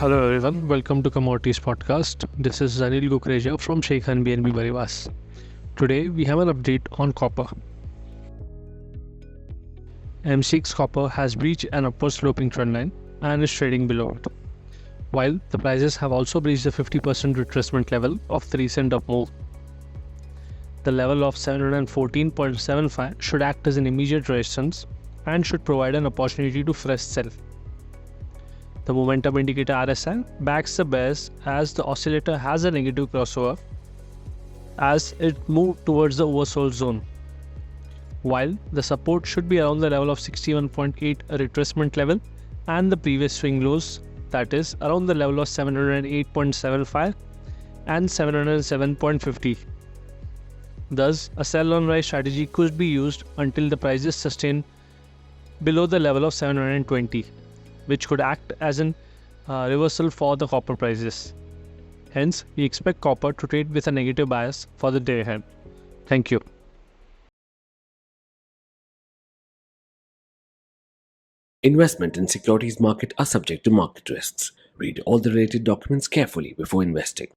Hello everyone, welcome to Commodities podcast. This is Anil Gukreja from Sharekhan BNB Bariwas. Today we have an update on copper. M6 copper has breached an upward sloping trend line and is trading below it. While the prices have also breached the 50% retracement level of the recent up move. The level of 714.75 should act as an immediate resistance and should provide an opportunity to fresh sell. The momentum indicator RSI backs the bears as the oscillator has a negative crossover as it moved towards the oversold zone. While the support should be around the level of 61.8 retracement level and the previous swing lows, that is around the level of 708.75 and 707.50. Thus, a sell on rise strategy could be used until the prices sustain below the level of 720. Which could act as a reversal for the copper prices. Hence, we expect copper to trade with a negative bias for the day ahead. Thank you. Investment in securities market are subject to market risks. Read all the related documents carefully before investing.